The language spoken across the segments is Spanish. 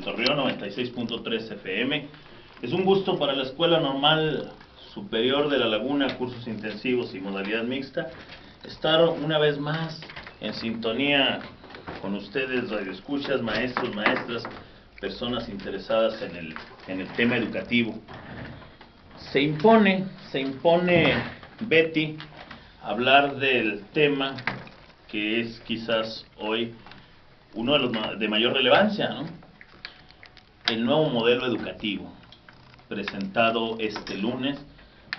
Torreón, 96.3 FM. Es un gusto para la Escuela Normal Superior de La Laguna, cursos intensivos y modalidad mixta, estar una vez más en sintonía con ustedes, radioescuchas, maestros, maestras, personas interesadas en el tema educativo. Se impone, Betty, hablar del tema que es quizás hoy uno de los de mayor relevancia, ¿no? El nuevo modelo educativo, presentado este lunes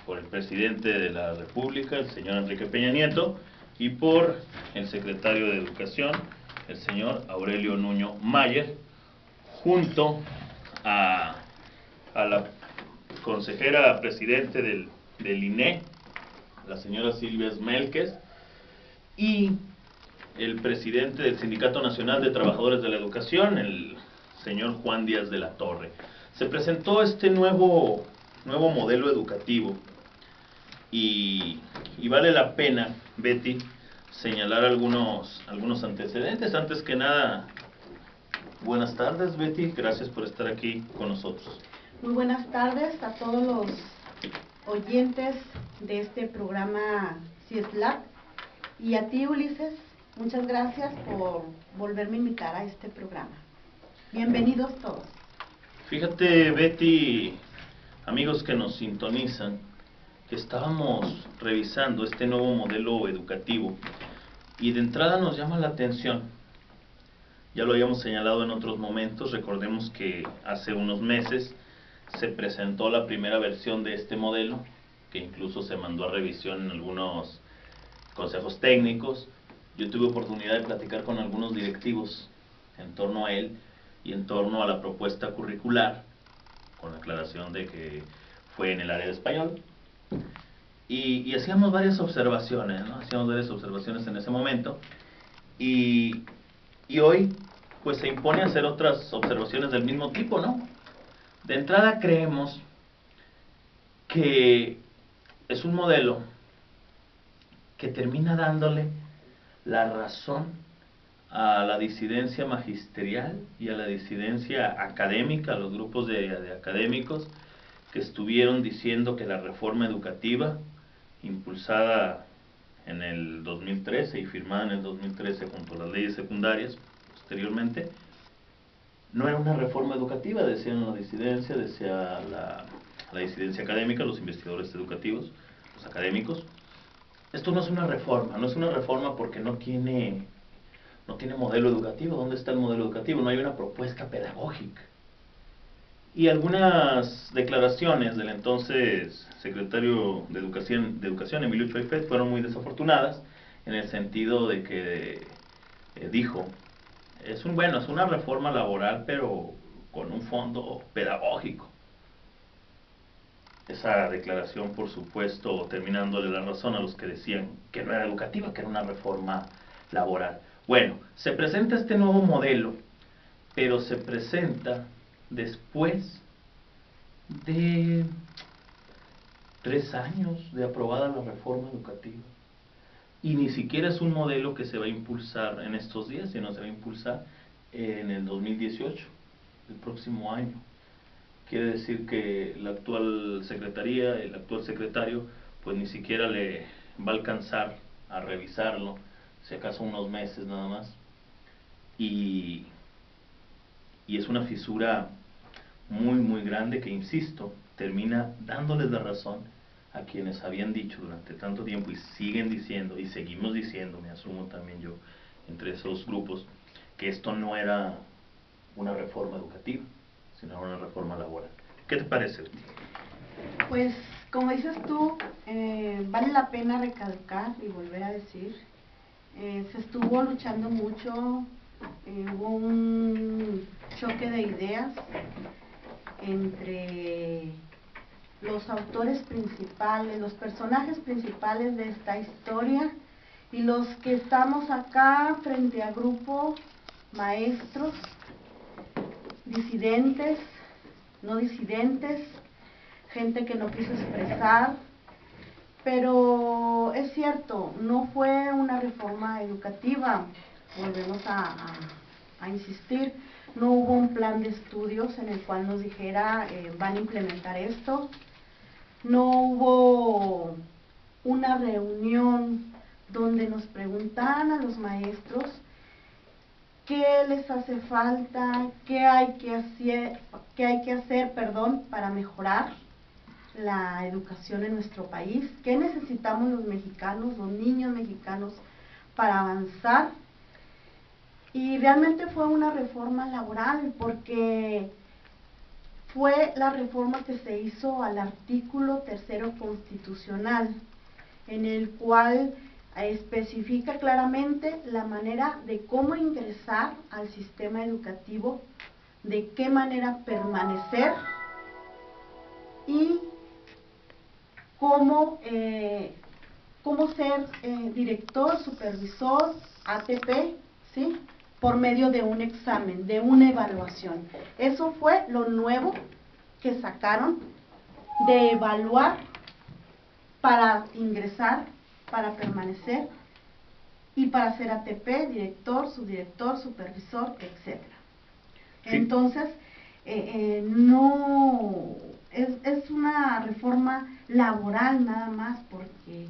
por el presidente de la República, el señor Enrique Peña Nieto, y por el secretario de Educación, el señor Aurelio Nuño Mayer, junto a la consejera presidente del INE, la señora Silvia Smelques, y el presidente del Sindicato Nacional de Trabajadores de la Educación, el señor Juan Díaz de la Torre. Se presentó este nuevo modelo educativo y vale la pena, Betty, señalar algunos antecedentes. Antes que nada, buenas tardes, Betty, gracias por estar aquí con nosotros. Muy buenas tardes a todos los oyentes de este programa CIESLAC, y a ti, Ulises, muchas gracias por volverme a invitar a este programa. Bienvenidos todos. Fíjate, Betty, amigos que nos sintonizan, que estábamos revisando este nuevo modelo educativo y de entrada nos llama la atención. Ya lo habíamos señalado en otros momentos. Recordemos que hace unos meses se presentó la primera versión de este modelo, que incluso se mandó a revisión en algunos consejos técnicos. Yo tuve oportunidad de platicar con algunos directivos en torno a él y en torno a la propuesta curricular, con la aclaración de que fue en el área de español. Y hacíamos varias observaciones, ¿no? Hacíamos varias observaciones en ese momento. Y hoy, pues se impone hacer otras observaciones del mismo tipo, ¿no? De entrada creemos que es un modelo que termina dándole la razón a la disidencia magisterial y a la disidencia académica, a los grupos de académicos que estuvieron diciendo que la reforma educativa, impulsada en el 2013 y firmada en el 2013 junto a las leyes secundarias posteriormente, no era una reforma educativa, decían la disidencia, decía la disidencia académica, los investigadores educativos, los académicos. Esto no es una reforma, no es una reforma porque no tiene modelo educativo. ¿Dónde está el modelo educativo? No hay una propuesta pedagógica. Y algunas declaraciones del entonces secretario de Educación Emilio Choifet, fueron muy desafortunadas, en el sentido de que dijo, es una reforma laboral, pero con un fondo pedagógico. Esa declaración, por supuesto, terminándole la razón a los que decían que no era educativa, que era una reforma laboral. Bueno, se presenta este nuevo modelo, pero se presenta después de 3 años de aprobada la reforma educativa. Y ni siquiera es un modelo que se va a impulsar en estos días, sino se va a impulsar en el 2018, el próximo año. Quiere decir que la actual secretaría, el actual secretario, pues ni siquiera le va a alcanzar a revisarlo, si acaso unos meses nada más. Y es una fisura muy grande que, insisto, termina dándoles la razón a quienes habían dicho durante tanto tiempo y siguen diciendo, y seguimos diciendo, me asumo también yo entre esos grupos, que esto no era una reforma educativa, sino una reforma laboral. ¿Qué te parece? Pues, como dices tú, vale la pena recalcar y volver a decir, se estuvo luchando mucho, hubo un choque de ideas entre los autores principales, los personajes principales de esta historia, y los que estamos acá frente a grupos, maestros, disidentes, no disidentes, gente que no quiso expresar. Pero es cierto, no fue una reforma educativa, volvemos a insistir, no hubo un plan de estudios en el cual nos dijera van a implementar esto, no hubo una reunión donde nos preguntaran a los maestros qué les hace falta, qué hay que hacer, para mejorar la educación en nuestro país, qué necesitamos los mexicanos, los niños mexicanos, para avanzar. Y realmente fue una reforma laboral, porque fue la reforma que se hizo al artículo 3º constitucional, en el cual especifica claramente la manera de cómo ingresar al sistema educativo, de qué manera permanecer y cómo ser director, supervisor, ATP, ¿sí?, por medio de un examen, de una evaluación. Eso fue lo nuevo que sacaron, de evaluar para ingresar, para permanecer y para ser ATP, director, subdirector, supervisor, etc. Sí. Entonces, no es una reforma laboral nada más, porque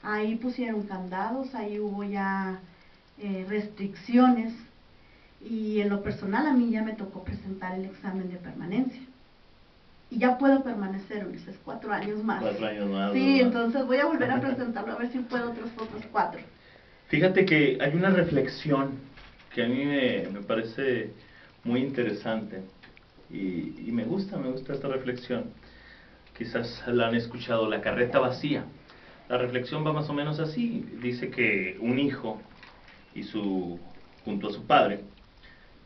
ahí pusieron candados, ahí hubo ya restricciones, y en lo personal a mí ya me tocó presentar el examen de permanencia. Y ya puedo permanecer, Ulises, 4 años más. 4 años más. Sí, ¿verdad? entonces voy a volver a presentarlo, a ver si puedo otros 4. Fíjate que hay una reflexión que a mí me parece muy interesante y me gusta esta reflexión. Quizás la han escuchado, la carreta vacía. La reflexión va más o menos así. Dice que un hijo y junto a su padre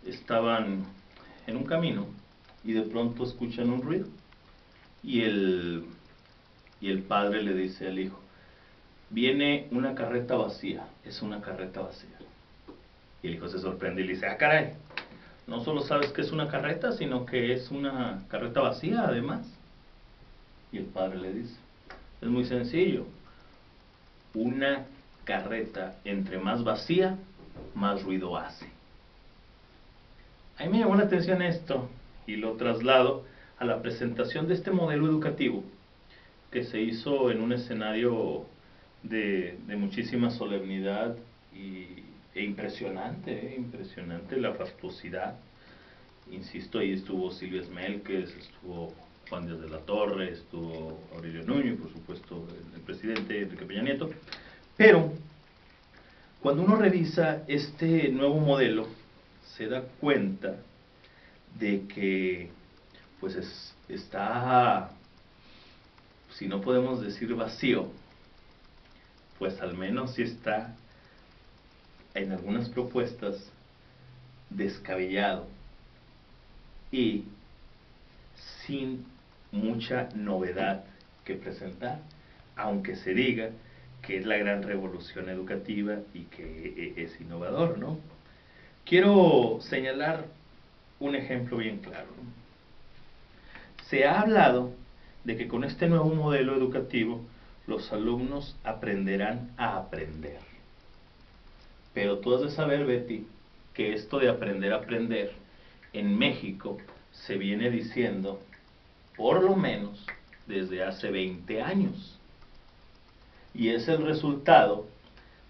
estaban en un camino y de pronto escuchan un ruido y el padre le dice al hijo: viene una carreta vacía, es una carreta vacía. Y el hijo se sorprende y le dice: ah, caray, no solo sabes que es una carreta, sino que es una carreta vacía además. Y el padre le dice: es muy sencillo, una carreta entre más vacía, más ruido hace. A mí me llamó la atención esto y lo traslado a la presentación de este modelo educativo que se hizo en un escenario de muchísima solemnidad e impresionante la fastuosidad. Insisto, ahí estuvo Silvia Esmelques, estuvo Juan Díaz de la Torre, estuvo Aurelio Nuño y por supuesto el presidente Enrique Peña Nieto. Pero cuando uno revisa este nuevo modelo, se da cuenta de que pues está, si no podemos decir vacío, pues al menos sí está en algunas propuestas descabellado y sin mucha novedad que presentar, aunque se diga que es la gran revolución educativa y que es innovador, ¿no? Quiero señalar un ejemplo bien claro. Se ha hablado de que con este nuevo modelo educativo los alumnos aprenderán a aprender. Pero tú has de saber, Betty, que esto de aprender a aprender en México se viene diciendo por lo menos desde hace 20 años. Y es el resultado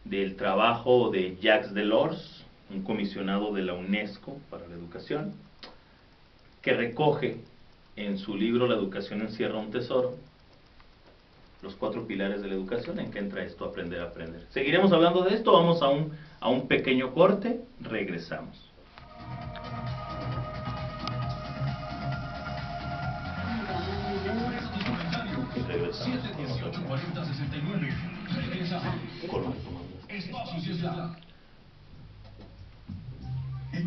del trabajo de Jacques Delors, un comisionado de la UNESCO para la educación, que recoge en su libro La educación encierra un tesoro, los 4 pilares de la educación, en que entra esto, aprender a aprender. Seguiremos hablando de esto, vamos a un pequeño corte, regresamos.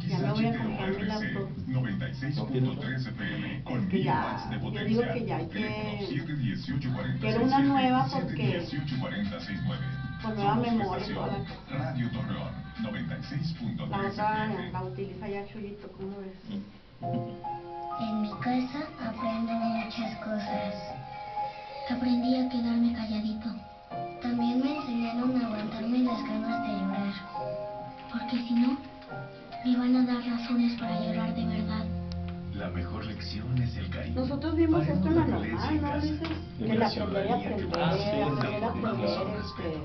Ya me voy a comprar mi laptop. 96.3 FM con Que ya, de yo potencia. digo que ya hay quiero una nueva porque con nueva memoria y toda la cosa. Radio Torreón 96.3 La otra FM. la utiliza ya Chuyito, ¿cómo ves? En mi casa aprendo muchas cosas. Aprendí a quedarme calladito. También me enseñaron a aguantarme las ganas de llorar. Porque si no, me van a dar razones para llorar de verdad. La mejor lección es el cariño. Nosotros vimos Paremos esto en la la violencia normal, ¿no, en casa. Ulises? Que Una el aprender y ciudadanía que aprender, participe aprender a con aprender, respeto.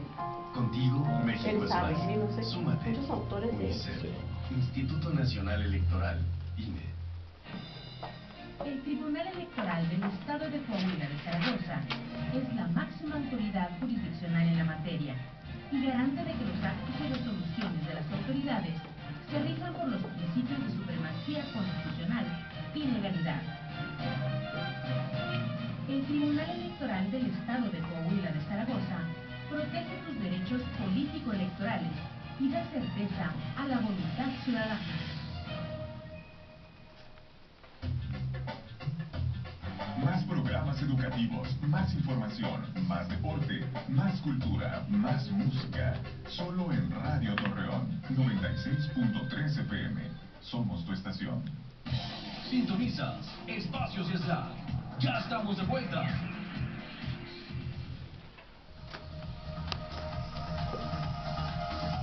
Contigo, México el es saber, más. y no sé, Súmate. muchos autores de eso. UNICEF, Instituto Nacional Electoral, INE. El Tribunal Electoral del Estado de Coahuila de Zaragoza es la máxima autoridad jurisdiccional en la materia y garante de que los actos y resoluciones de las autoridades se rijan por los principios de supremacía constitucional y legalidad. El Tribunal Electoral del Estado de Coahuila de Zaragoza protege tus derechos político-electorales y da certeza a la voluntad ciudadana. Más programas educativos, más información, más deporte, más cultura, más música. Solo en Radio Torreón, 96.3 FM. Somos tu estación. Sintonizas Espacios Slack. Ya estamos de vuelta.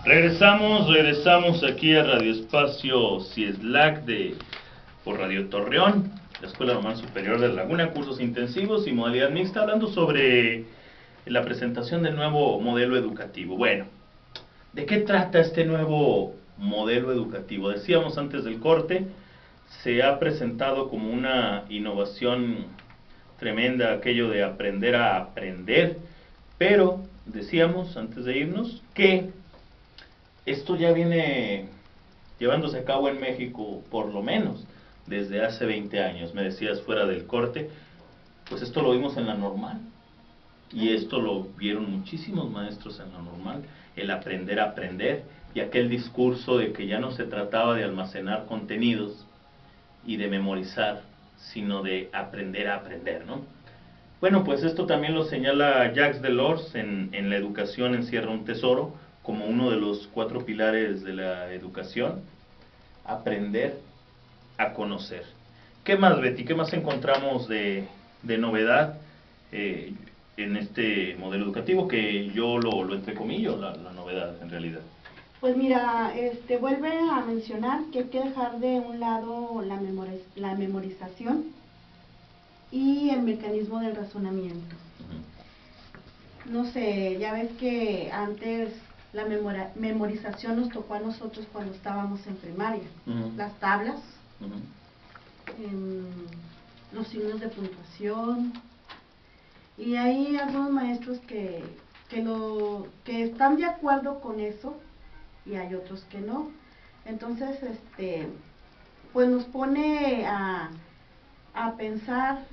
Regresamos aquí a Radio Espacio Slack por Radio Torreón, la Escuela Normal Superior de la Laguna, cursos intensivos y modalidad mixta, hablando sobre la presentación del nuevo modelo educativo. Bueno, ¿de qué trata este nuevo modelo educativo? Decíamos antes del corte, se ha presentado como una innovación tremenda aquello de aprender a aprender, pero decíamos antes de irnos que esto ya viene llevándose a cabo en México por lo menos desde hace 20 años. Me decías fuera del corte, pues esto lo vimos en la normal y esto lo vieron muchísimos maestros en la normal, el aprender a aprender y aquel discurso de que ya no se trataba de almacenar contenidos y de memorizar, sino de aprender a aprender, ¿no? Bueno, pues esto también lo señala Jacques Delors en La educación encierra un tesoro, como uno de los 4 pilares de la educación: aprender a conocer. ¿Qué más, Betty? ¿Qué más encontramos de novedad en este modelo educativo? Que yo lo entrecomillo, la novedad en realidad. Pues mira, vuelve a mencionar que hay que dejar de un lado la memorización y el mecanismo del razonamiento. No sé, ya ves que antes la memorización nos tocó a nosotros cuando estábamos en primaria. Las tablas, los signos de puntuación, y hay algunos maestros que están de acuerdo con eso y hay otros que no. Entonces, pues nos pone a pensar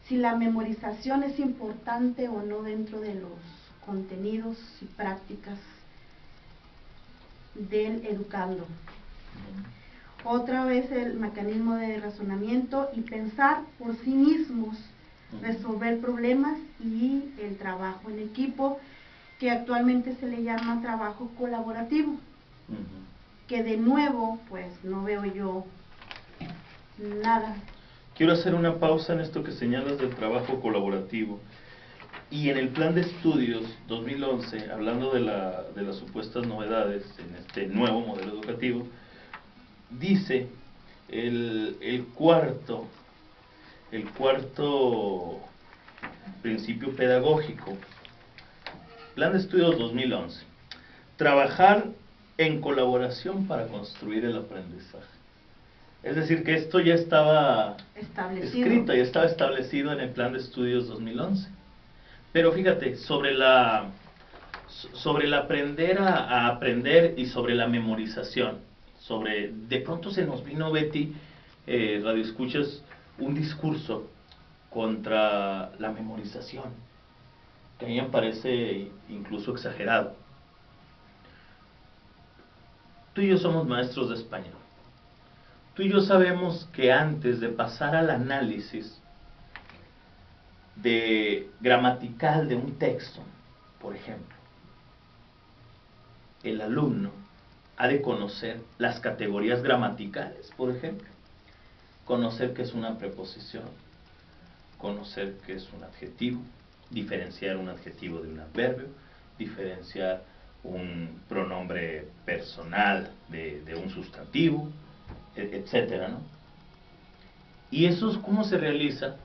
si la memorización es importante o no dentro de los contenidos y prácticas del educando. Otra vez el mecanismo de razonamiento y pensar por sí mismos, resolver problemas y el trabajo en equipo, que actualmente se le llama trabajo colaborativo, que de nuevo pues no veo yo nada. Quiero hacer una pausa en esto que señalas del trabajo colaborativo. Y en el plan de estudios 2011, hablando de las supuestas novedades en este nuevo modelo educativo, dice el cuarto principio pedagógico, plan de estudios 2011, trabajar en colaboración para construir el aprendizaje. Es decir, que esto ya estaba escrito, ya estaba establecido en el plan de estudios 2011. Pero fíjate, sobre el aprender a aprender y sobre la memorización, de pronto se nos vino, Betty, Radio Escuchas, un discurso contra la memorización, que a mí me parece incluso exagerado. Tú y yo somos maestros de español. Tú y yo sabemos que antes de pasar al análisis gramatical de un texto, por ejemplo, el alumno ha de conocer las categorías gramaticales, por ejemplo, conocer qué es una preposición, conocer qué es un adjetivo, diferenciar un adjetivo de un adverbio, diferenciar un pronombre personal de un sustantivo, etcétera, ¿no? ¿Y eso es cómo se realiza?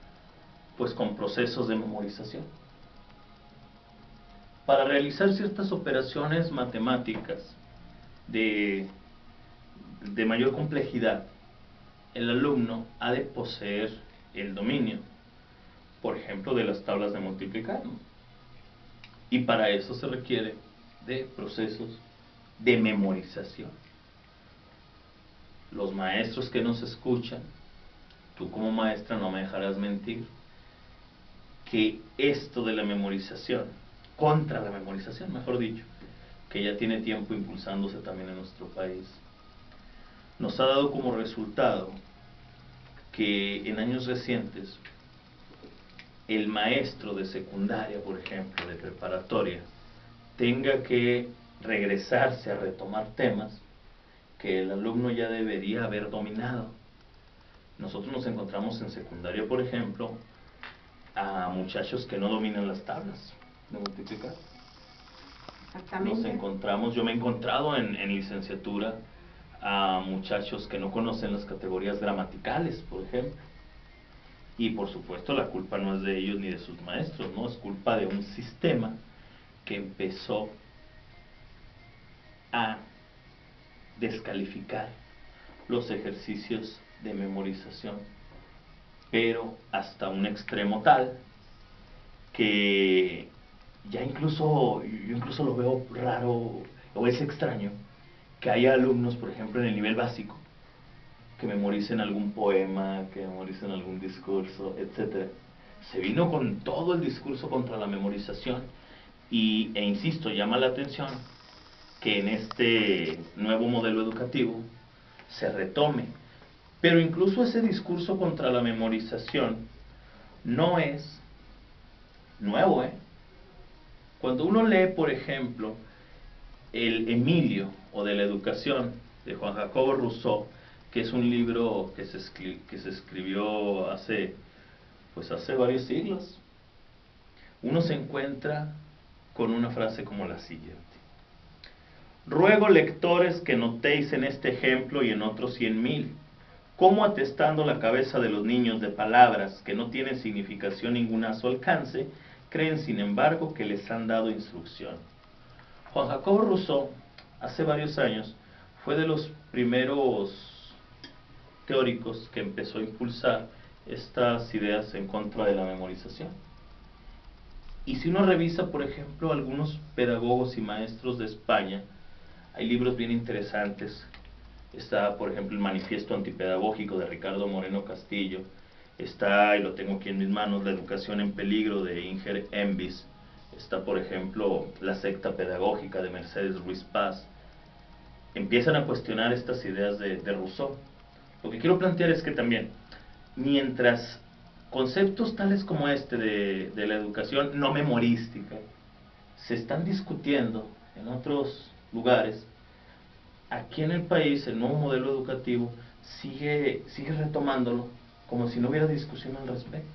Pues con procesos de memorización. Para realizar ciertas operaciones matemáticas de mayor complejidad, el alumno ha de poseer el dominio, por ejemplo, de las tablas de multiplicar, ¿no? Y para eso se requiere de procesos de memorización. Los maestros que nos escuchan, tú como maestra no me dejarás mentir, que esto de la memorización, contra la memorización, mejor dicho, que ya tiene tiempo impulsándose también en nuestro país, nos ha dado como resultado que en años recientes el maestro de secundaria, por ejemplo, de preparatoria, tenga que regresarse a retomar temas que el alumno ya debería haber dominado. Nosotros nos encontramos en secundaria, por ejemplo, a muchachos que no dominan las tablas de multiplicar. Exactamente. Nos encontramos, yo me he encontrado en licenciatura a muchachos que no conocen las categorías gramaticales, por ejemplo. Y por supuesto la culpa no es de ellos ni de sus maestros, ¿no? Es culpa de un sistema que empezó a descalificar los ejercicios de memorización, pero hasta un extremo tal que ya yo incluso lo veo raro o es extraño que haya alumnos, por ejemplo, en el nivel básico, que memoricen algún poema, que memoricen algún discurso, etc. Se vino con todo el discurso contra la memorización e insisto, llama la atención que en este nuevo modelo educativo se retome. Pero incluso ese discurso contra la memorización no es nuevo, ¿eh? Cuando uno lee, por ejemplo, el Emilio o de la educación de Juan Jacobo Rousseau, que es un libro que se escribió hace varios siglos, uno se encuentra con una frase como la siguiente: ruego, lectores, que notéis en este ejemplo y en otros 100.000, cómo atestando la cabeza de los niños de palabras que no tienen significación ninguna a su alcance, creen sin embargo que les han dado instrucción. Juan Jacobo Rousseau, hace varios años, fue de los primeros teóricos que empezó a impulsar estas ideas en contra de la memorización. Y si uno revisa, por ejemplo, algunos pedagogos y maestros de España, hay libros bien interesantes. Está, por ejemplo, el Manifiesto Antipedagógico de Ricardo Moreno Castillo. Está, y lo tengo aquí en mis manos, La Educación en Peligro de Inger Envis. Está, por ejemplo, La Secta Pedagógica de Mercedes Ruiz Paz. Empiezan a cuestionar estas ideas de Rousseau. Lo que quiero plantear es que también, mientras conceptos tales como este de la educación no memorística se están discutiendo en otros lugares, aquí en el país el nuevo modelo educativo sigue retomándolo como si no hubiera discusión al respecto.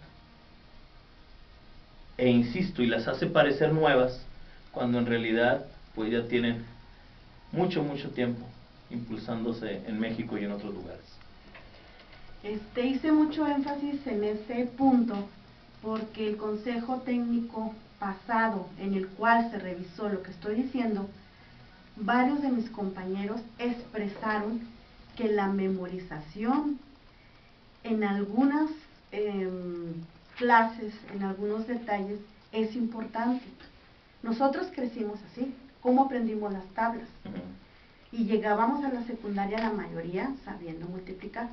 E insisto, y las hace parecer nuevas cuando en realidad pues ya tienen mucho tiempo impulsándose en México y en otros lugares. Hice mucho énfasis en este punto porque el consejo técnico pasado en el cual se revisó lo que estoy diciendo, varios de mis compañeros expresaron que la memorización en algunas clases, en algunos detalles, es importante. Nosotros crecimos así, ¿cómo aprendimos las tablas? Y llegábamos a la secundaria la mayoría sabiendo multiplicar.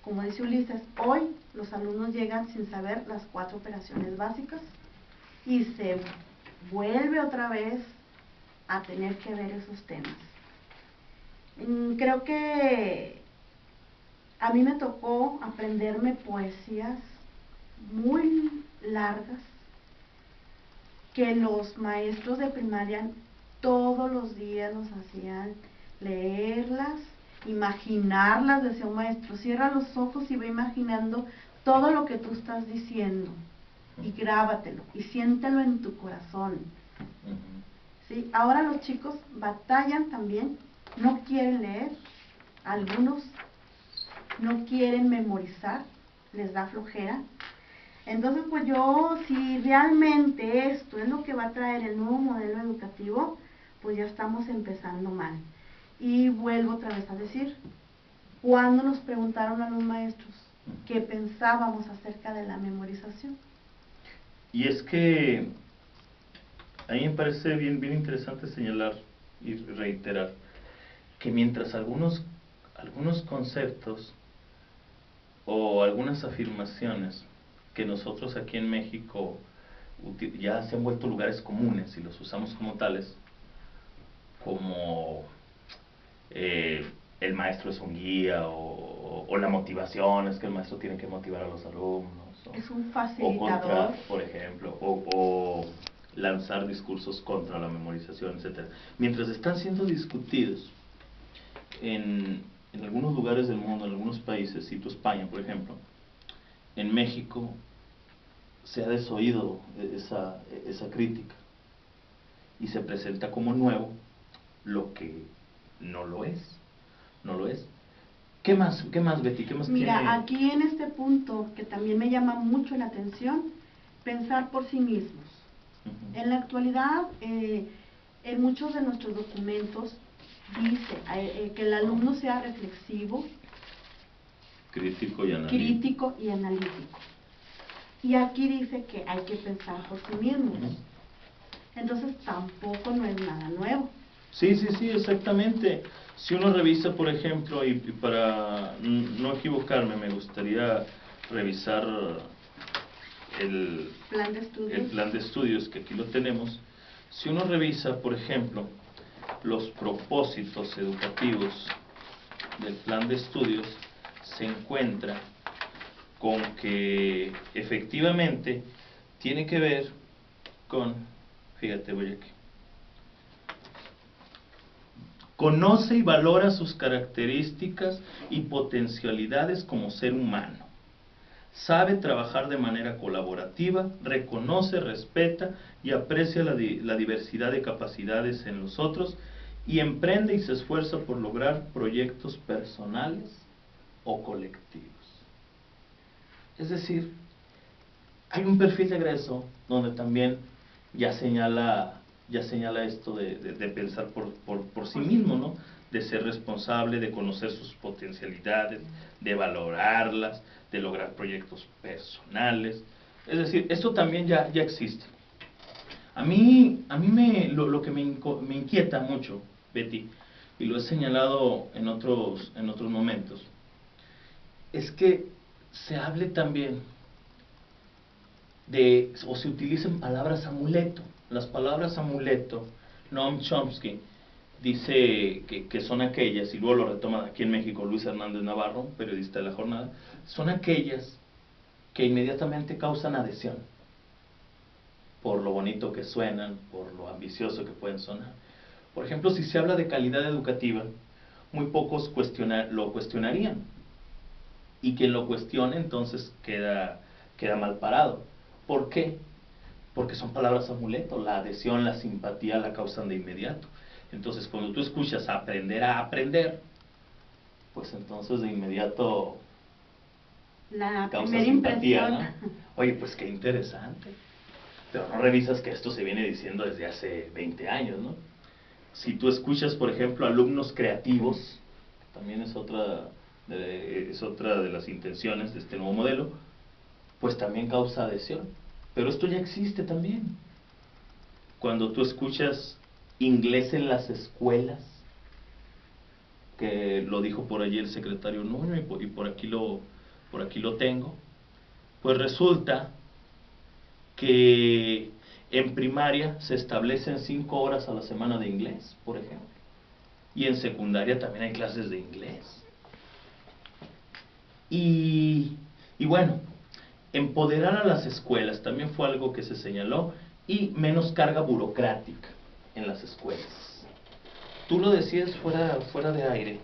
Como dice Ulises, hoy los alumnos llegan sin saber las 4 operaciones básicas y se vuelve otra vez a tener que ver esos temas. Creo que a mí me tocó aprenderme poesías muy largas que los maestros de primaria todos los días nos hacían leerlas, imaginarlas. Decía un maestro, cierra los ojos y ve imaginando todo lo que tú estás diciendo y grábatelo y siéntelo en tu corazón. ¿Sí? Ahora los chicos batallan también, no quieren leer, algunos no quieren memorizar les da flojera. Entonces, pues yo, si realmente esto es lo que va a traer el nuevo modelo educativo, pues ya estamos empezando mal. Y vuelvo otra vez a decir, cuando nos preguntaron a los maestros qué pensábamos acerca de la memorización. Y es que a mí me parece bien interesante señalar y reiterar que mientras algunos conceptos o algunas afirmaciones que nosotros aquí en México ya se han vuelto lugares comunes y los usamos como tales, como el maestro es un guía o la motivación, es que el maestro tiene que motivar a los alumnos. Es un O facilitador. por ejemplo, o lanzar discursos contra la memorización, etcétera. Mientras están siendo discutidos en algunos lugares del mundo, en algunos países, cito España, por ejemplo, en México se ha desoído esa crítica y se presenta como nuevo lo que no lo es. No lo es. ¿Qué más, Betty? ¿Qué más Mira, tiene? aquí en este punto, que también me llama mucho la atención, pensar por sí mismos. En la actualidad, en muchos de nuestros documentos dice que el alumno sea reflexivo, Crítico y analítico. Y aquí dice que hay que pensar por sí mismos. Entonces tampoco no es nada nuevo. Sí, exactamente. Si uno revisa, por ejemplo, y para no equivocarme, me gustaría revisar el plan de estudios, que aquí lo tenemos. Si uno revisa, por ejemplo, los propósitos educativos del plan de estudios, se encuentra con que efectivamente tiene que ver con, fíjate, voy aquí. Conoce y valora sus características y potencialidades como ser humano. Sabe trabajar de manera colaborativa, reconoce, respeta y aprecia la diversidad de capacidades en los otros y emprende y se esfuerza por lograr proyectos personales o colectivos. Es decir, hay un perfil de egreso donde también ya señala esto de pensar por sí mismo, ¿no? De ser responsable, de conocer sus potencialidades, de valorarlas, de lograr proyectos personales. Es decir, esto también ya existe. A mí lo que me inquieta mucho, Betty, y lo he señalado en otros momentos, es que se hable también o se utilicen palabras amuleto. Las palabras amuleto, Noam Chomsky dice que son aquellas, y luego lo retoma aquí en México Luis Hernández Navarro, periodista de La Jornada, son aquellas que inmediatamente causan adhesión, por lo bonito que suenan, por lo ambicioso que pueden sonar. Por ejemplo, si se habla de calidad educativa, muy pocos lo cuestionarían, y quien lo cuestione entonces queda mal parado. ¿Por qué? Porque son palabras amuleto, la adhesión, la simpatía la causan de inmediato. Entonces, cuando tú escuchas aprender a aprender, pues entonces de inmediato la causa primera simpatía, impresión. ¿no? Oye, pues qué interesante. Pero no revisas que esto se viene diciendo desde hace 20 años, ¿no? Si tú escuchas, por ejemplo, alumnos creativos, también es otra de las intenciones de este nuevo modelo, pues también causa adhesión. Pero esto ya existe también. Cuando tú escuchas inglés en las escuelas, que lo dijo por allí el secretario Nuño y por aquí lo tengo, pues resulta que en primaria se establecen 5 horas a la semana de inglés, por ejemplo, y en secundaria también hay clases de inglés. Y bueno, empoderar a las escuelas también fue algo que se señaló, y menos carga burocrática en las escuelas. Tú lo decías fuera de aire,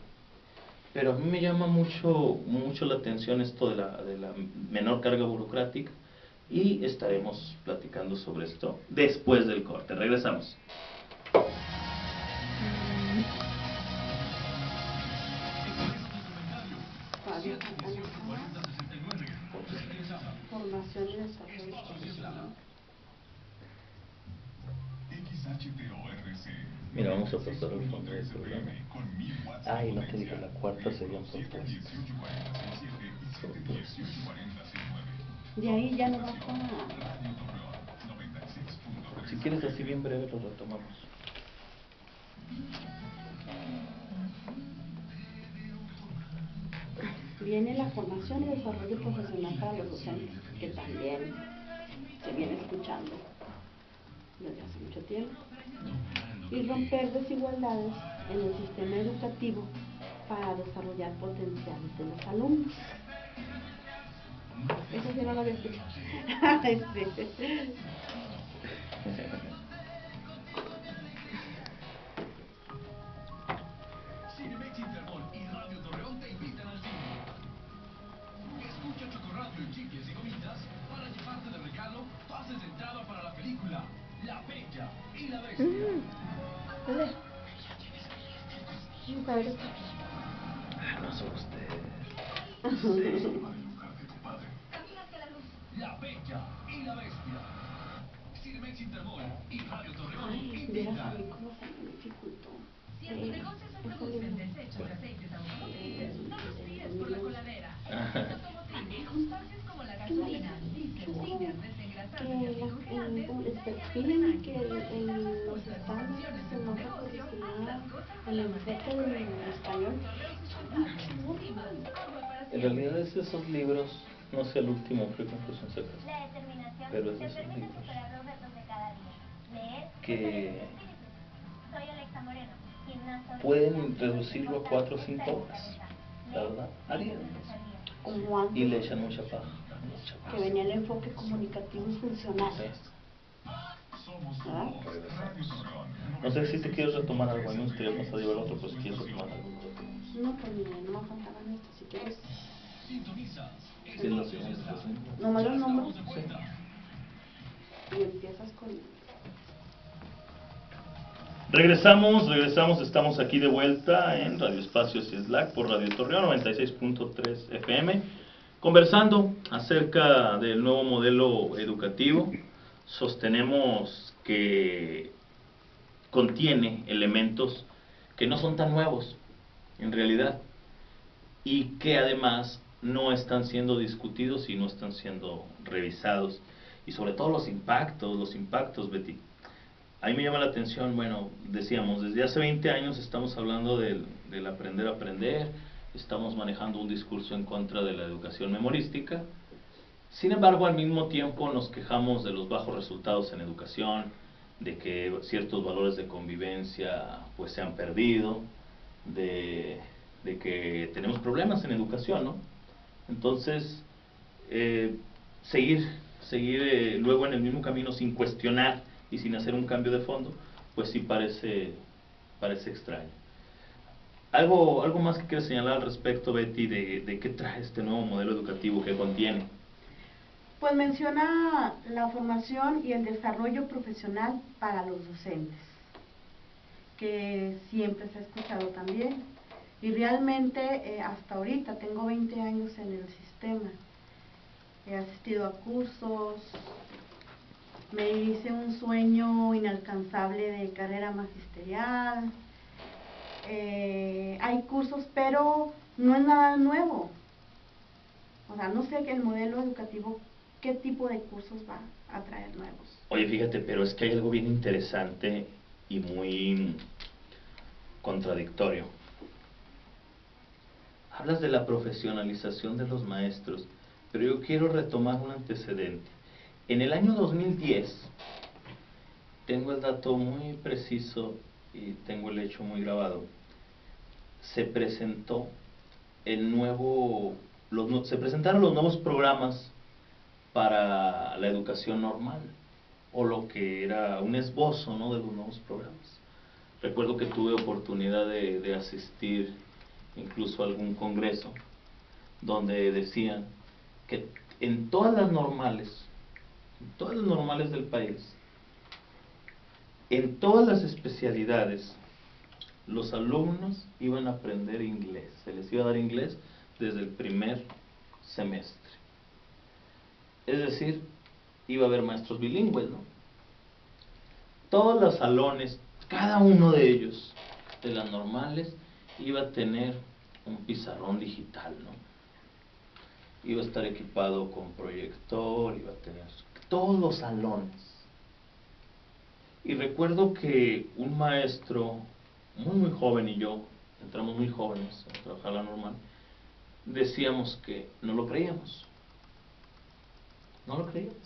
pero a mí me llama mucho la atención esto de la menor carga burocrática, y estaremos platicando sobre esto después del corte. Regresamos. formación y desarrollo profesional. XHTORC. Mira, vamos a pasar al fondo del programa. Ay, no te dije, la cuarta serían propuestas. De ahí ya no vas a... Si quieres así bien breve lo retomamos. Viene la formación y desarrollo profesional para los docentes, que también se viene escuchando desde hace mucho tiempo. Y romper desigualdades en el sistema educativo para desarrollar potenciales de los alumnos. Eso sí no lo había escuchado. Cinemex Intermol y Radio Torreón te invitan al cine. Escucha Chocorradio y Chicles y Gomitas para llevarte de regalo pases de entrada para la película La Bella y la Bestia. No son ustedes. La Bella y la Bestia. Cinemex Intermol y Radio Torreón Ay, vieras a invitan. mí cómo se me dificultó. Si en tu negocio se producen desechos de aceites automotrices, no los tires por la coladera. Automotrices, sustancias como la gasolina, diésel, líneas desengrasantes y anticongelantes, Piden que los estándares se nos aproximan el enfoque del español. En realidad es esos libros, no sé el último, qué conclusión sacas, La determinación pero es te esos permite libros superar los retos de cada día. Leer que Soy Alexa Moreno, gimnasta pueden olímpica. reducirlo a 4 o 5 horas, la verdad, a 10. Como Y le antes, echan mucha paja. que venía el enfoque comunicativo y funcional. ¿Verdad? No sé si te quieres retomar algo, a mí me gustaría pasar a llevar otro, pues si quieres retomar algo. No, pues mira, no me faltaban estos, si quieres. Sintonizas. ¿Qué es lo que vamos a hacer? Nomás los nombres Estamos de vuelta. y empiezas con... Regresamos, estamos aquí de vuelta en Radio Espacios y Slack por Radio Torreón 96.3 FM, conversando acerca del nuevo modelo educativo. Sostenemos que contiene elementos que no son tan nuevos, en realidad, y que además no están siendo discutidos y no están siendo revisados, y sobre todo los impactos, Betty. A mí me llama la atención, bueno, decíamos, desde hace 20 años estamos hablando del aprender a aprender, estamos manejando un discurso en contra de la educación memorística. Sin embargo, al mismo tiempo nos quejamos de los bajos resultados en educación, de que ciertos valores de convivencia pues se han perdido, de que tenemos problemas en educación, ¿no? Entonces, seguir luego en el mismo camino sin cuestionar y sin hacer un cambio de fondo, pues sí parece extraño. ¿Algo más que quieras señalar al respecto, Betty, de qué trae este nuevo modelo educativo que contiene? Pues menciona la formación y el desarrollo profesional para los docentes, que siempre se ha escuchado también. Y realmente hasta ahorita tengo 20 años en el sistema. He asistido a cursos, me hice un sueño inalcanzable de carrera magisterial. Hay cursos, pero no es nada nuevo. O sea, no sé que el modelo educativo, qué tipo de cursos va a traer nuevos. Oye, fíjate, pero es que hay algo bien interesante y muy contradictorio. Hablas de la profesionalización de los maestros, pero yo quiero retomar un antecedente. En el año 2010, tengo el dato muy preciso y tengo el hecho muy grabado, se presentó se presentaron los nuevos programas para la educación normal, o lo que era un esbozo, ¿no?, de los nuevos programas. Recuerdo que tuve oportunidad de asistir incluso a algún congreso donde decían que en todas las normales del país, en todas las especialidades, los alumnos iban a aprender inglés, se les iba a dar inglés desde el primer semestre. Es decir, iba a haber maestros bilingües, ¿no? Todos los salones, cada uno de ellos, de las normales, iba a tener un pizarrón digital, ¿no? Iba a estar equipado con proyector, iba a tener todos los salones. Y recuerdo que un maestro muy joven y yo, entramos muy jóvenes a trabajar la normal, decíamos que no lo creíamos. No lo creíamos.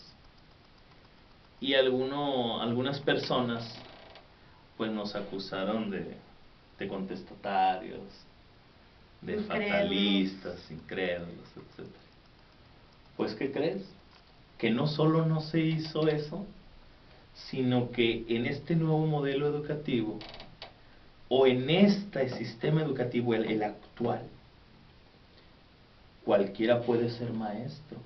Y algunas personas pues nos acusaron de contestatarios, de Incrédulos. fatalistas, incrédulos, etc. Pues, ¿qué crees? Que no solo no se hizo eso, sino que en este nuevo modelo educativo, o en este sistema educativo, el actual, cualquiera puede ser maestro.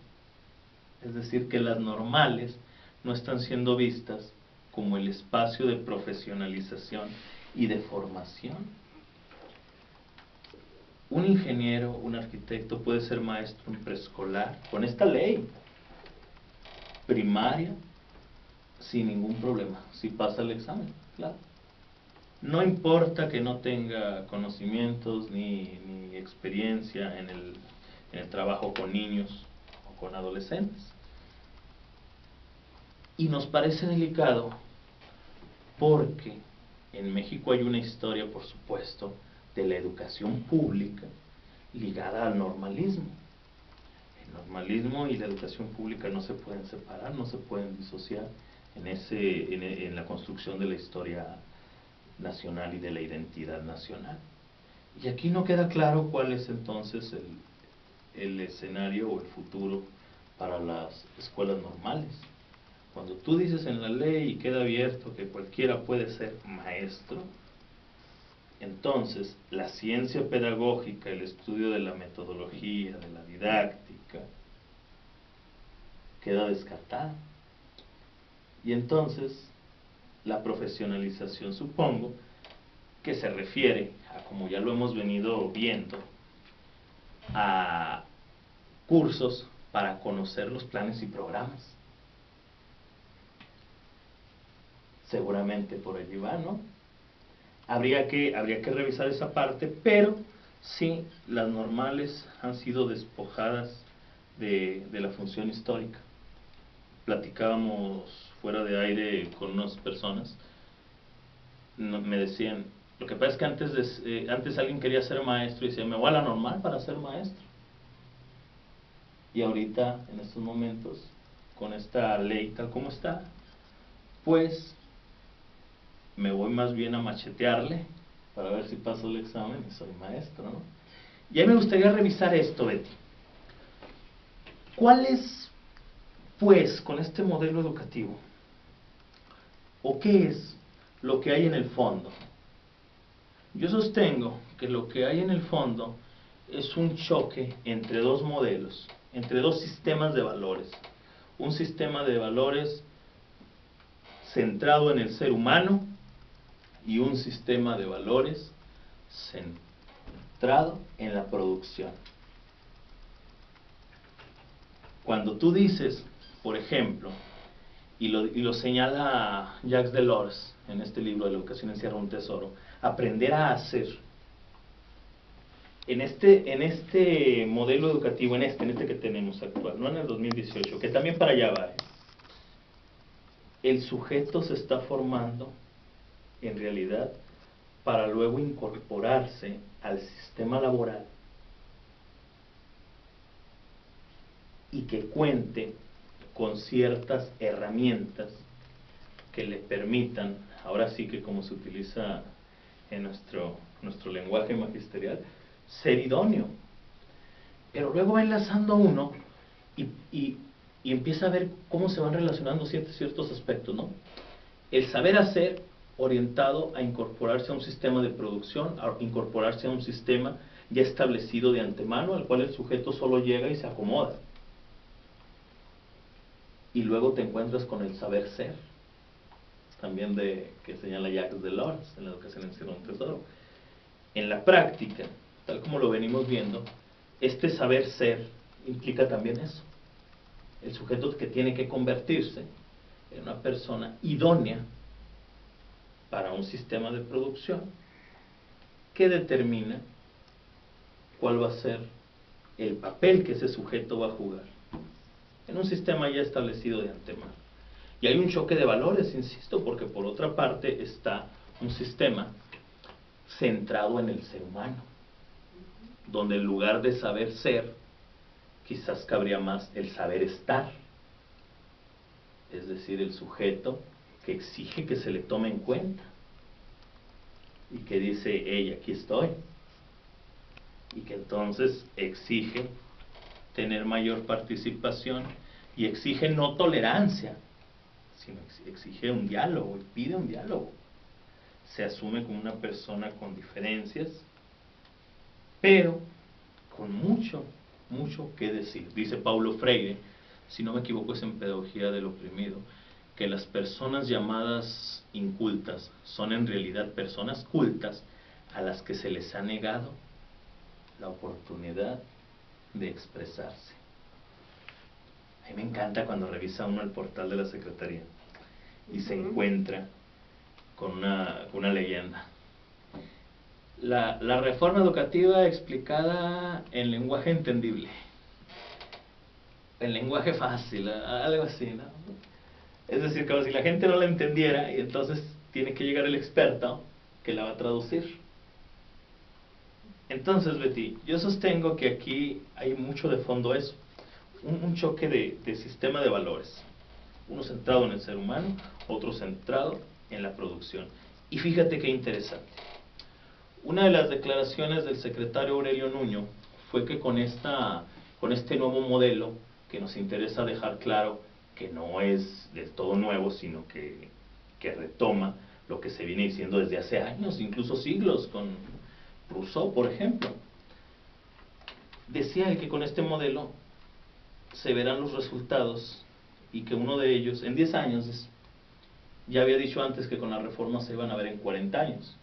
Es decir, que las normales no están siendo vistas como el espacio de profesionalización y de formación. Un ingeniero, un arquitecto puede ser maestro en preescolar, con esta ley, primaria, sin ningún problema, si pasa el examen, claro. No importa que no tenga conocimientos ni experiencia en el trabajo con niños o con adolescentes. Y nos parece delicado porque en México hay una historia, por supuesto, de la educación pública ligada al normalismo. El normalismo y la educación pública no se pueden separar, no se pueden disociar en la construcción de la historia nacional y de la identidad nacional. Y aquí no queda claro cuál es entonces el escenario o el futuro para las escuelas normales. Cuando tú dices en la ley y queda abierto que cualquiera puede ser maestro, entonces la ciencia pedagógica, el estudio de la metodología, de la didáctica, queda descartada. Y entonces la profesionalización, supongo, que se refiere a, como ya lo hemos venido viendo, a cursos para conocer los planes y programas. Seguramente por allí va, ¿no? Habría que revisar esa parte, pero sí, las normales han sido despojadas de la función histórica. Platicábamos fuera de aire con unas personas, me decían, lo que pasa es que antes alguien quería ser maestro y decía, me voy a la normal para ser maestro. Y ahorita, en estos momentos, con esta ley tal como está, pues me voy más bien a machetearle para ver si paso el examen y soy maestro, ¿no? Y ahí me gustaría revisar esto, Betty. ¿Cuál es, pues, con este modelo educativo, o qué es lo que hay en el fondo? Yo sostengo que lo que hay en el fondo es un choque entre dos modelos, entre dos sistemas de valores. Un sistema de valores centrado en el ser humano y un sistema de valores centrado en la producción. Cuando tú dices, por ejemplo, y lo señala Jacques Delors en este libro de La educación encierra un tesoro, aprender a hacer. En este modelo educativo, en este que tenemos actual, no en el 2018, que también para allá va, el sujeto se está formando en realidad para luego incorporarse al sistema laboral y que cuente con ciertas herramientas que le permitan, ahora sí que como se utiliza en nuestro lenguaje magisterial, ser idóneo. Pero luego va enlazando uno y empieza a ver cómo se van relacionando ciertos aspectos, ¿no? El saber hacer orientado a incorporarse a un sistema de producción, a incorporarse a un sistema ya establecido de antemano, al cual el sujeto solo llega y se acomoda. Y luego te encuentras con el saber ser, también que señala Jacques Delors en La educación encierra un tesoro. En la práctica, tal como lo venimos viendo, este saber ser implica también eso. el sujeto que tiene que convertirse en una persona idónea para un sistema de producción que determina cuál va a ser el papel que ese sujeto va a jugar en un sistema ya establecido de antemano. Y hay un choque de valores, insisto, porque por otra parte está un sistema centrado en el ser humano, donde en lugar de saber ser, quizás cabría más el saber estar, es decir, el sujeto que exige que se le tome en cuenta y que dice, hey, aquí estoy, y que entonces exige tener mayor participación y exige no tolerancia, sino exige un diálogo, y pide un diálogo. Se asume como una persona con diferencias, pero con mucho que decir. Dice Paulo Freire, si no me equivoco es en Pedagogía del Oprimido, que las personas llamadas incultas son en realidad personas cultas a las que se les ha negado la oportunidad de expresarse. A mí me encanta cuando revisa uno el portal de la Secretaría y se encuentra con una leyenda. La reforma educativa explicada en lenguaje entendible, en lenguaje fácil, algo así, ¿no? Es decir, como si la gente no la entendiera y entonces tiene que llegar el experto que la va a traducir. Entonces, Betty, yo sostengo que aquí hay mucho de fondo eso, un choque de sistema de valores, uno centrado en el ser humano, otro centrado en la producción. Y fíjate qué interesante. Una de las declaraciones del secretario Aurelio Nuño fue que con este nuevo modelo, que nos interesa dejar claro que no es del todo nuevo, sino que retoma lo que se viene diciendo desde hace años, incluso siglos, con Rousseau, por ejemplo. Decía él que con este modelo se verán los resultados y que uno de ellos, en 10 años, ya había dicho antes que con la reforma se iban a ver en 40 años.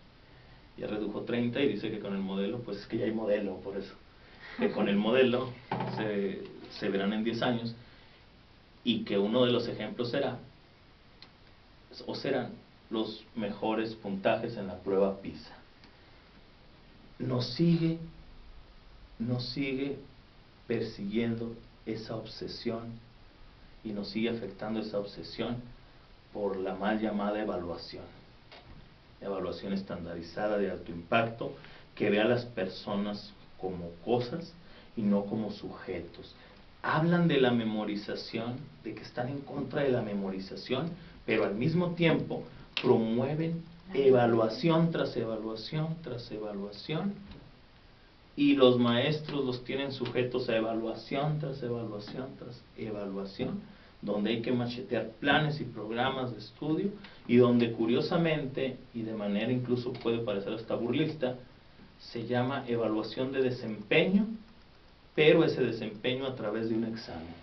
Ya redujo 30 y dice que con el modelo, pues es que ya hay modelo, por eso. Que con el modelo se verán en 10 años y que uno de los ejemplos serán los mejores puntajes en la prueba PISA. Nos sigue persiguiendo esa obsesión y nos sigue afectando esa obsesión por la mal llamada evaluación estandarizada de alto impacto, que ve a las personas como cosas y no como sujetos. Hablan de la memorización, de que están en contra de la memorización, pero al mismo tiempo promueven evaluación tras evaluación tras evaluación, y los maestros los tienen sujetos a evaluación tras evaluación tras evaluación, donde hay que machetear planes y programas de estudio, y donde curiosamente, y de manera incluso puede parecer hasta burlista, se llama evaluación de desempeño, pero ese desempeño a través de un examen,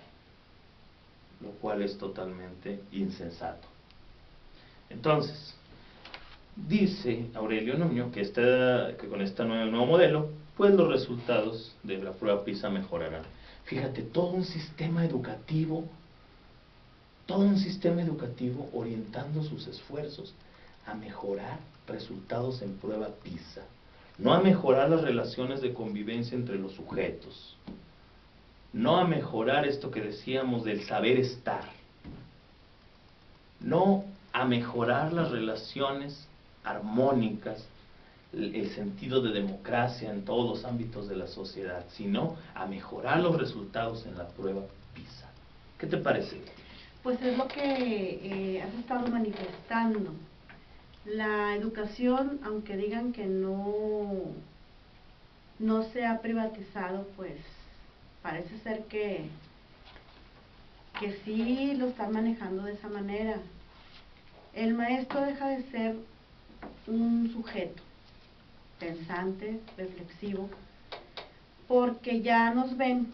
lo cual es totalmente insensato. Entonces, dice Aurelio Nuño que con este nuevo modelo, pues los resultados de la prueba PISA mejorarán. Fíjate, todo un sistema educativo orientando sus esfuerzos a mejorar resultados en prueba PISA, no a mejorar las relaciones de convivencia entre los sujetos, no a mejorar esto que decíamos del saber estar, no a mejorar las relaciones armónicas, el sentido de democracia en todos los ámbitos de la sociedad, sino a mejorar los resultados en la prueba PISA. ¿Qué te parece? Pues es lo que has estado manifestando. La educación, aunque digan que no se ha privatizado, pues parece ser que sí lo están manejando de esa manera. El maestro deja de ser un sujeto pensante, reflexivo, porque ya nos ven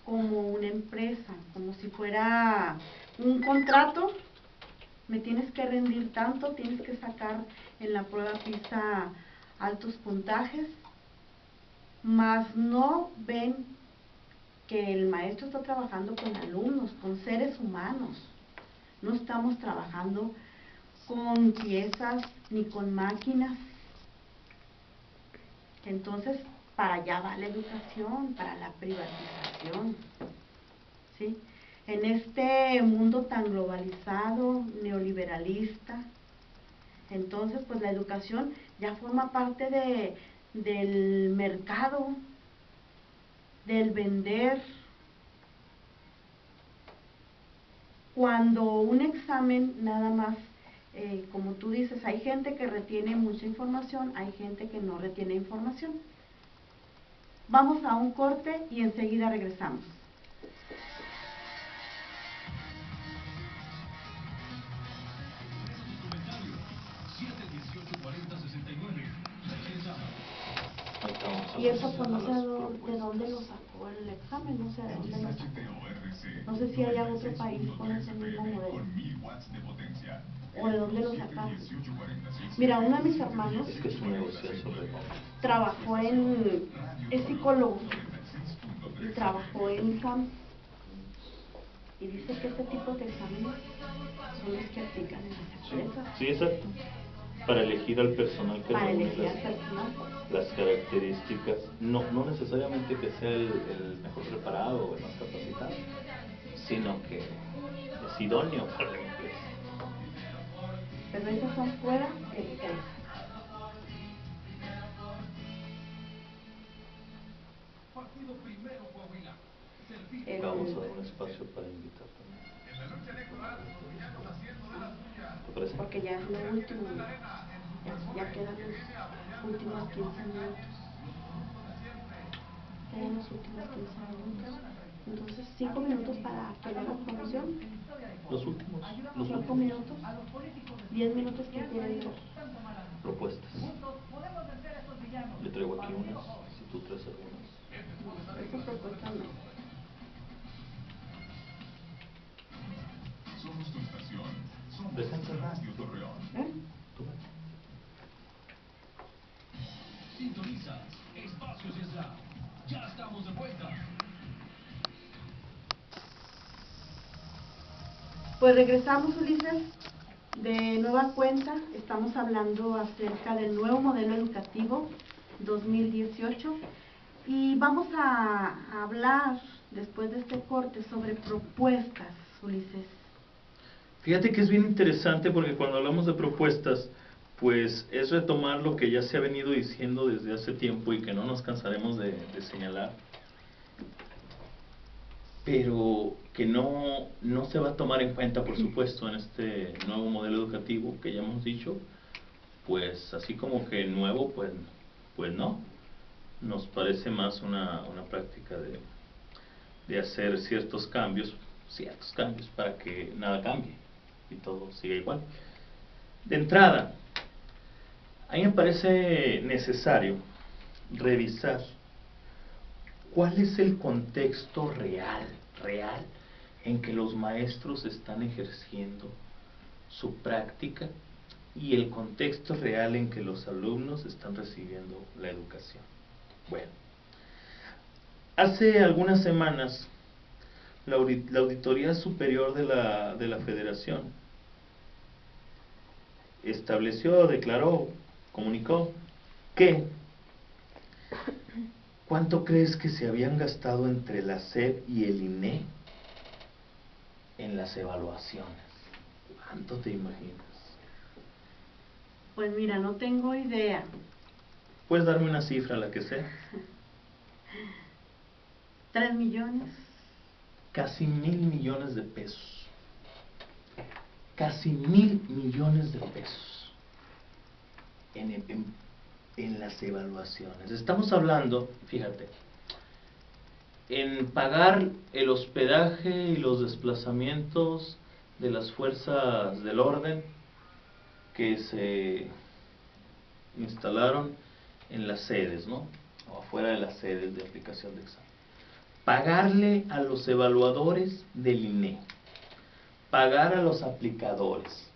como una empresa, como si fuera un contrato. Me tienes que rendir tanto, tienes que sacar en la prueba PISA altos puntajes, mas no ven que el maestro está trabajando con alumnos, con seres humanos. No estamos trabajando con piezas ni con máquinas. Entonces, para allá va la educación, para la privatización, ¿sí? En este mundo tan globalizado, neoliberalista, entonces, pues la educación ya forma parte del mercado, del vender. Cuando un examen nada más, como tú dices, hay gente que retiene mucha información, hay gente que no retiene información. Vamos a un corte y enseguida regresamos. Y eso pues no sé de dónde lo sacó el examen, no sé de dónde lo sacó. No sé si hay otro país con ese mismo modelo. O de dónde lo sacaron. Mira, uno de mis hermanos Es que es un negocio sobre trabajó es psicólogo y trabajó en CAM. Y dice que este tipo de exámenes son los que aplican en las empresas. Sí, exacto. Para elegir al personal que Para reúne elegir al personal. las características, no necesariamente que sea el mejor preparado o el más capacitado, sino que es idóneo para la empresa. Pero esas son fuera del CRES. Vamos a dar un espacio para invitar también. ¿Te parece? Porque ya es lo último, ya quedan los últimos 15 minutos. Quedan los últimos 15 minutos. Entonces, 5 minutos para que le haga promoción. Los últimos 5 minutos. 10 minutos que quieren ver. propuestas. Le traigo aquí unas, si tú traes algunas. Esta propuesta no. Somos tu estación. Somos Presenta. Radio Torreón. Tú. Sintoniza Espacios Islam. Ya estamos de vuelta. Pues regresamos, Ulises, de nueva cuenta. Estamos hablando acerca del nuevo modelo educativo 2018 y vamos a hablar después de este corte sobre propuestas, Ulises. Fíjate que es bien interesante porque cuando hablamos de propuestas, pues es retomar lo que ya se ha venido diciendo desde hace tiempo y que no nos cansaremos de señalar, pero que no se va a tomar en cuenta, por supuesto, en este nuevo modelo educativo que ya hemos dicho, pues así como que nuevo, pues no, nos parece más una práctica de hacer ciertos cambios para que nada cambie y todo siga igual. De entrada, a mí me parece necesario revisar cuál es el contexto real en que los maestros están ejerciendo su práctica y el contexto real en que los alumnos están recibiendo la educación. Bueno, hace algunas semanas la Auditoría Superior de la Federación declaró, comunicó que ¿cuánto crees que se habían gastado entre la SEP y el INE en las evaluaciones? ¿Cuánto te imaginas? Pues mira, no tengo idea. ¿Puedes darme una cifra, la que sea? 3 millones. Casi 1,000 millones de pesos. Casi 1,000 millones de pesos en las evaluaciones. Estamos hablando, fíjate, en pagar el hospedaje y los desplazamientos de las fuerzas del orden que se instalaron en las sedes, ¿no? O afuera de las sedes de aplicación de examen. Pagarle a los evaluadores del INE, pagar a los aplicadores,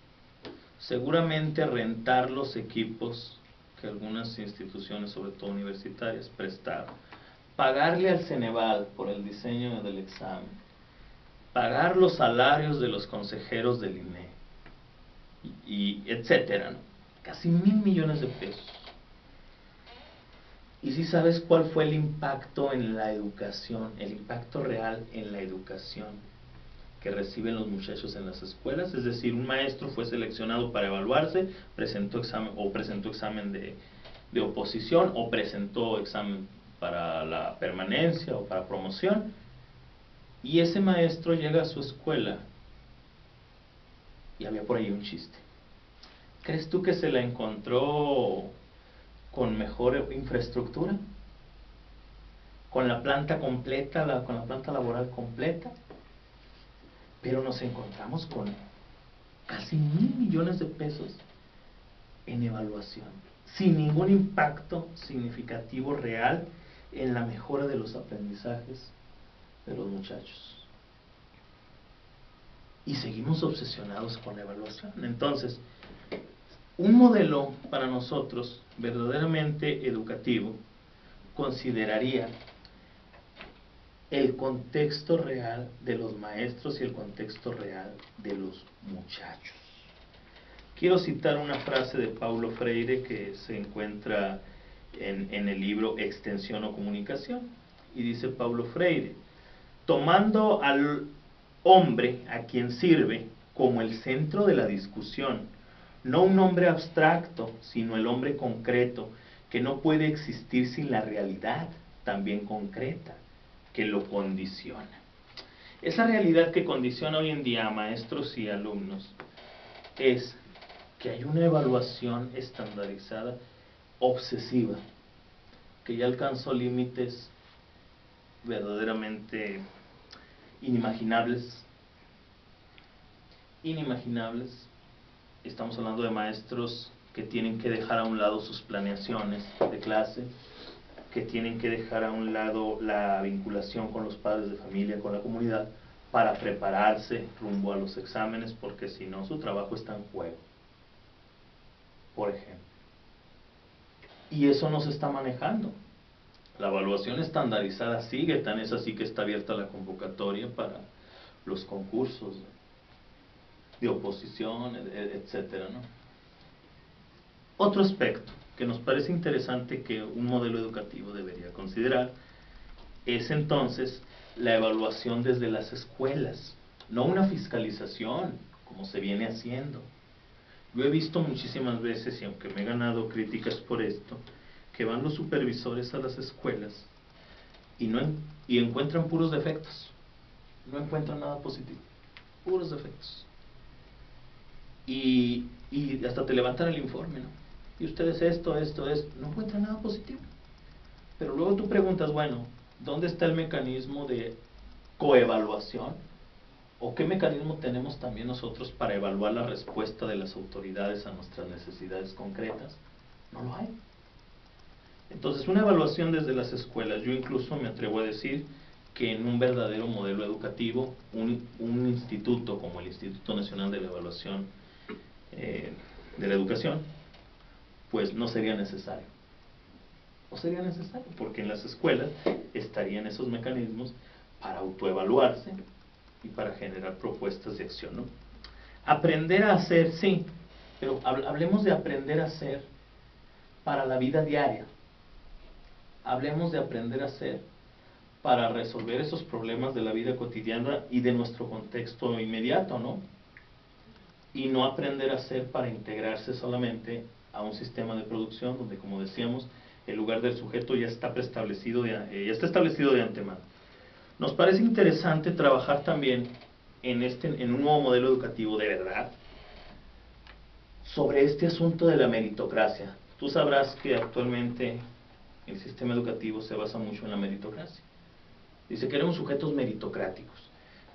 seguramente rentar los equipos que algunas instituciones, sobre todo universitarias, prestaron, pagarle al Ceneval por el diseño del examen, pagar los salarios de los consejeros del INE, y etcétera, ¿no? Casi 1,000 millones de pesos. ¿Y si sabes cuál fue el impacto en la educación, el impacto real en la educación que reciben los muchachos en las escuelas? Es decir, un maestro fue seleccionado para evaluarse, presentó examen de oposición, o presentó examen para la permanencia o para promoción, y ese maestro llega a su escuela y había por ahí un chiste. ¿Crees tú que se la encontró con mejor infraestructura? ¿Con la planta completa, con la planta laboral completa? Pero nos encontramos con casi 1,000 millones de pesos en evaluación, sin ningún impacto significativo real en la mejora de los aprendizajes de los muchachos. Y seguimos obsesionados con la evaluación. Entonces, un modelo para nosotros verdaderamente educativo consideraría el contexto real de los maestros y el contexto real de los muchachos. Quiero citar una frase de Paulo Freire que se encuentra en el libro Extensión o Comunicación, y dice Paulo Freire: tomando al hombre a quien sirve como el centro de la discusión, no un hombre abstracto, sino el hombre concreto, que no puede existir sin la realidad también concreta, que lo condiciona. Esa realidad que condiciona hoy en día a maestros y alumnos es que hay una evaluación estandarizada, obsesiva, que ya alcanzó límites verdaderamente inimaginables. Estamos hablando de maestros que tienen que dejar a un lado sus planeaciones de clase, que tienen que dejar a un lado la vinculación con los padres de familia, con la comunidad, para prepararse rumbo a los exámenes, porque si no, su trabajo está en juego, por ejemplo. Y eso no se está manejando. La evaluación estandarizada sigue, tan es así que está abierta la convocatoria para los concursos de oposición, etcétera, ¿no? Otro aspecto que nos parece interesante que un modelo educativo debería considerar es entonces la evaluación desde las escuelas, no una fiscalización como se viene haciendo. Yo he visto muchísimas veces, y aunque me he ganado críticas por esto, que van los supervisores a las escuelas y encuentran puros defectos, no encuentran nada positivo, puros defectos. Y hasta te levantan el informe, ¿no? Y ustedes esto, no encuentran nada positivo. Pero luego tú preguntas, bueno, ¿dónde está el mecanismo de coevaluación? ¿O qué mecanismo tenemos también nosotros para evaluar la respuesta de las autoridades a nuestras necesidades concretas? No lo hay. Entonces, una evaluación desde las escuelas, yo incluso me atrevo a decir que en un verdadero modelo educativo, un instituto como el Instituto Nacional de la Evaluación de la Educación, pues no sería necesario. No sería necesario, porque en las escuelas estarían esos mecanismos para autoevaluarse y para generar propuestas de acción, ¿no? Aprender a hacer, sí, pero hablemos de aprender a hacer para la vida diaria. Hablemos de aprender a hacer para resolver esos problemas de la vida cotidiana y de nuestro contexto inmediato, ¿no? Y no aprender a hacer para integrarse solamente a un sistema de producción donde, como decíamos, el lugar del sujeto ya está establecido de antemano. Nos parece interesante trabajar también en un nuevo modelo educativo de verdad sobre este asunto de la meritocracia. Tú sabrás que actualmente el sistema educativo se basa mucho en la meritocracia. Dice que queremos sujetos meritocráticos.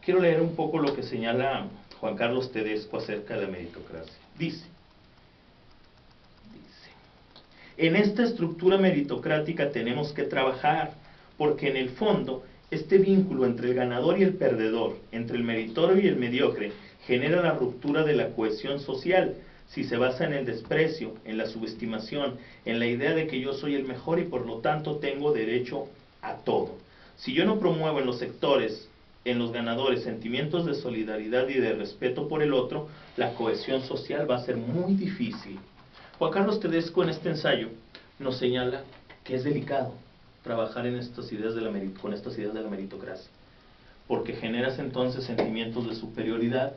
Quiero leer un poco lo que señala Juan Carlos Tedesco acerca de la meritocracia. Dice, en esta estructura meritocrática tenemos que trabajar, porque en el fondo, este vínculo entre el ganador y el perdedor, entre el meritorio y el mediocre, genera la ruptura de la cohesión social, si se basa en el desprecio, en la subestimación, en la idea de que yo soy el mejor y por lo tanto tengo derecho a todo. Si yo no promuevo en los sectores, en los ganadores, sentimientos de solidaridad y de respeto por el otro, la cohesión social va a ser muy difícil. Juan Carlos Tedesco en este ensayo nos señala que es delicado trabajar en estas ideas con estas ideas de la meritocracia, porque generas entonces sentimientos de superioridad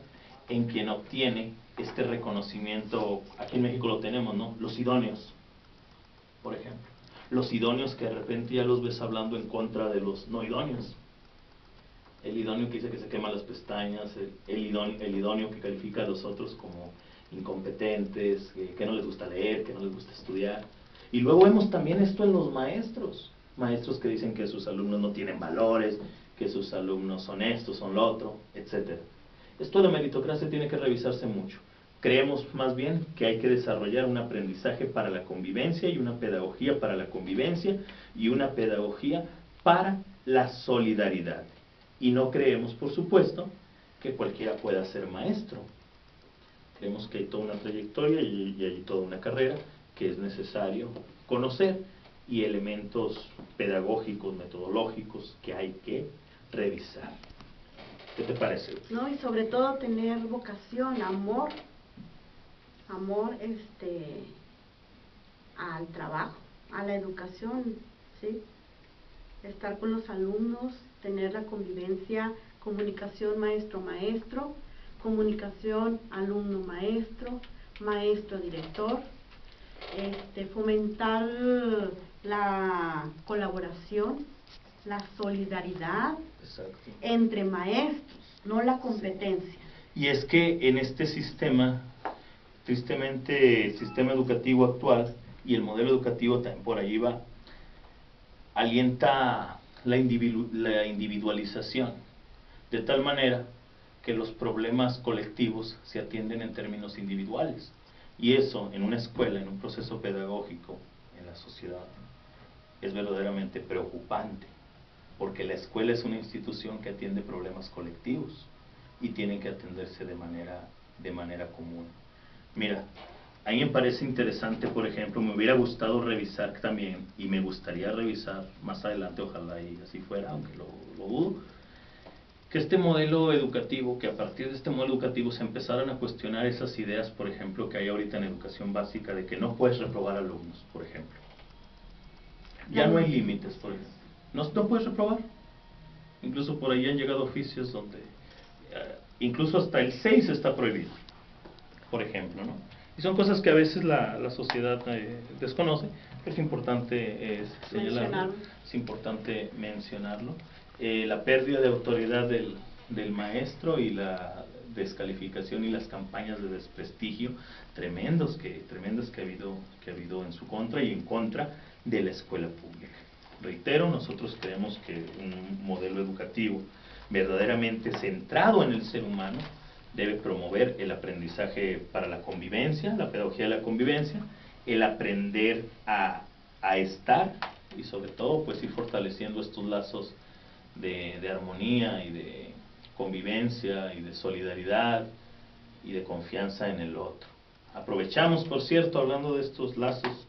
en quien obtiene este reconocimiento. Aquí en México lo tenemos, ¿no? Los idóneos, por ejemplo. Los idóneos que de repente ya los ves hablando en contra de los no idóneos. El idóneo que dice que se quema las pestañas, el idóneo que califica a los otros como incompetentes, que no les gusta leer, que no les gusta estudiar. Y luego vemos también esto en los maestros. Maestros que dicen que sus alumnos no tienen valores, que sus alumnos son esto, son lo otro, etc. Esto de la meritocracia tiene que revisarse mucho. Creemos más bien que hay que desarrollar un aprendizaje para la convivencia y una pedagogía para la convivencia y una pedagogía para la solidaridad. Y no creemos, por supuesto, que cualquiera pueda ser maestro. Creemos que hay toda una trayectoria y hay toda una carrera que es necesario conocer y elementos pedagógicos, metodológicos que hay que revisar. ¿Qué te parece? No, y sobre todo tener vocación, amor al trabajo, a la educación, ¿sí? Estar con los alumnos, tener la convivencia, comunicación maestro-maestro, comunicación alumno-maestro, maestro-director, fomentar la colaboración, la solidaridad. Exacto. Entre maestros, no la competencia. Y es que en este sistema, tristemente, el sistema educativo actual y el modelo educativo también por allí va, alienta la individualización, de tal manera que los problemas colectivos se atienden en términos individuales. Y eso, en una escuela, en un proceso pedagógico, en la sociedad, es verdaderamente preocupante, porque la escuela es una institución que atiende problemas colectivos y tienen que atenderse de manera común. Mira, a mí me parece interesante, por ejemplo, me hubiera gustado revisar también, y me gustaría revisar más adelante, ojalá y así fuera, aunque lo dudo, que este modelo educativo, que a partir de este modelo educativo se empezaran a cuestionar esas ideas, por ejemplo, que hay ahorita en educación básica, de que no puedes reprobar alumnos, por ejemplo. Ya no hay límites, por ejemplo. No puedes reprobar. Incluso por ahí han llegado oficios donde incluso hasta el 6 está prohibido, por ejemplo, ¿no? Y son cosas que a veces la sociedad desconoce, pero es importante señalarlo, es importante mencionarlo. La pérdida de autoridad del maestro y la descalificación y las campañas de desprestigio tremendas que ha habido en su contra y en contra de la escuela pública. Reitero, nosotros creemos que un modelo educativo verdaderamente centrado en el ser humano debe promover el aprendizaje para la convivencia, la pedagogía de la convivencia, el aprender a estar y sobre todo pues ir fortaleciendo estos lazos de armonía y de convivencia y de solidaridad y de confianza en el otro. Aprovechamos, por cierto, hablando de estos lazos,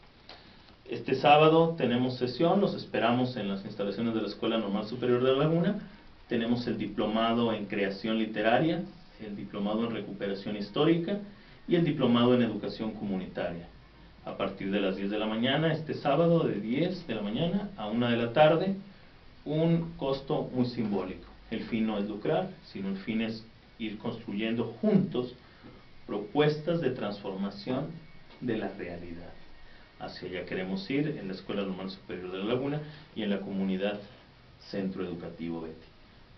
este sábado tenemos sesión, los esperamos en las instalaciones de la Escuela Normal Superior de La Laguna. Tenemos el diplomado en creación literaria, el diplomado en recuperación histórica y el diplomado en educación comunitaria. A partir de las 10 de la mañana, este sábado, de 10 de la mañana a 1 de la tarde, un costo muy simbólico. El fin no es lucrar, sino el fin es ir construyendo juntos propuestas de transformación de la realidad. Hacia allá queremos ir en la Escuela Normal Superior de La Laguna y en la comunidad Centro Educativo Betty.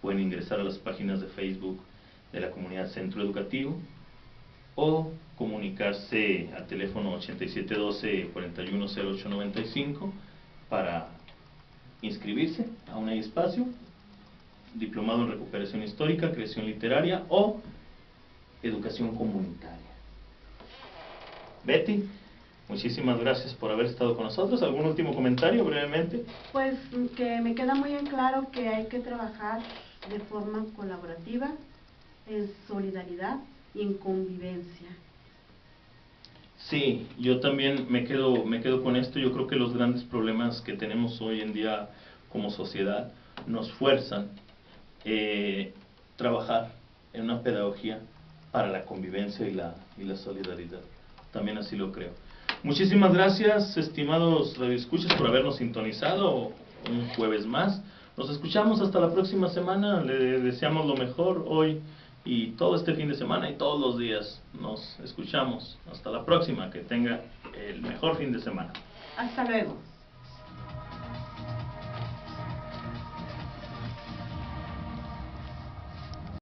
Pueden ingresar a las páginas de Facebook de la comunidad Centro Educativo o comunicarse al teléfono 8712-410895 para inscribirse. Aún hay espacio. Diplomado en recuperación histórica, creación literaria o educación comunitaria. Betty, muchísimas gracias por haber estado con nosotros. ¿Algún último comentario brevemente? Pues que me queda muy en claro que hay que trabajar de forma colaborativa, en solidaridad y en convivencia. Sí, yo también me quedo con esto. Yo creo que los grandes problemas que tenemos hoy en día como sociedad nos fuerzan trabajar en una pedagogía para la convivencia y la solidaridad. También así lo creo. Muchísimas gracias, estimados radioescuchas, por habernos sintonizado un jueves más. Nos escuchamos hasta la próxima semana. Le deseamos lo mejor hoy y todo este fin de semana y todos los días. Nos escuchamos. Hasta la próxima. Que tenga el mejor fin de semana. Hasta luego.